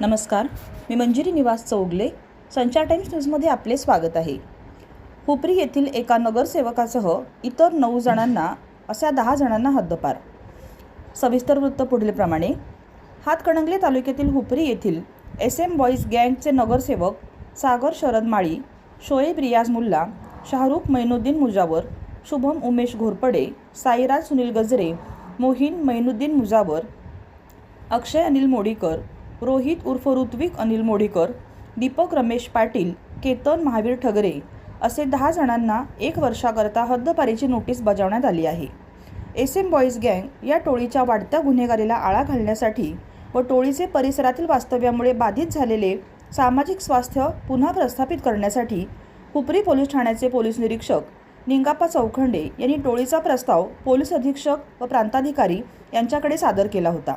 नमस्कार, मी मंजिरी निवास चौगले. संचार टाइम्स न्यूजमध्ये आपले स्वागत आहे. हुपरी येथील एका नगरसेवकासह इतर 9 जणांना अशा 10 जणांना हद्दपार. सविस्तर वृत्त पुढीलप्रमाणे. हातकणंगले तालुक्यातील हुपरी येथील SM बॉईज गँगचे नगरसेवक सागर शरद माळी, शोएब रियाज मुल्ला, शाहरुख मैनुद्दीन मुजावर, शुभम उमेश घोरपडे, साईराज सुनील गजरे, मोहीन मैनुद्दीन मुजावर, अक्षय अनिल मोडीकर, रोहित उर्फ ऋत्विक अनिल मोडीकर, दीपक रमेश पाटील, केतन महावीर ठगरे असे 10 जणांना 1 वर्षाकरता हद्दपारीची नोटीस बजावण्यात आली आहे. SM बॉईज गँग या टोळीच्या वाढत्या गुन्हेगारीला आळा घालण्यासाठी व टोळीचे परिसरातील वास्तव्यामुळे बाधित झालेले सामाजिक स्वास्थ्य पुन्हा प्रस्थापित करण्यासाठी हुपरी पोलीस ठाण्याचे पोलीस निरीक्षक निंगाप्पा चौखंडे यांनी टोळीचा प्रस्ताव पोलीस अधीक्षक व प्रांताधिकारी यांच्याकडे सादर केला होता.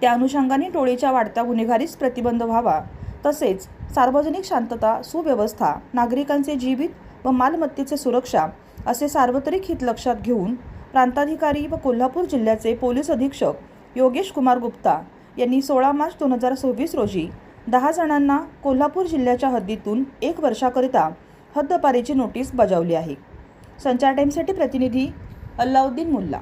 त्या अनुषंगाने टोळीच्या वाढत्या गुन्हेगारीस प्रतिबंध व्हावा, तसेच सार्वजनिक शांतता, सुव्यवस्था, नागरिकांचे जीवित व मालमत्तेची सुरक्षा असे सार्वत्रिक हित लक्षात घेऊन प्रांताधिकारी व कोल्हापूर जिल्ह्याचे पोलीस अधीक्षक योगेश कुमार गुप्ता यांनी 16 मार्च 2026 रोजी 10 जणांना कोल्हापूर जिल्ह्याच्या हद्दीतून 1 वर्षाकरिता हद्दपारीची नोटीस बजावली आहे. संचार टाइम्ससाठी प्रतिनिधी अल्लाउद्दीन मुल्ला.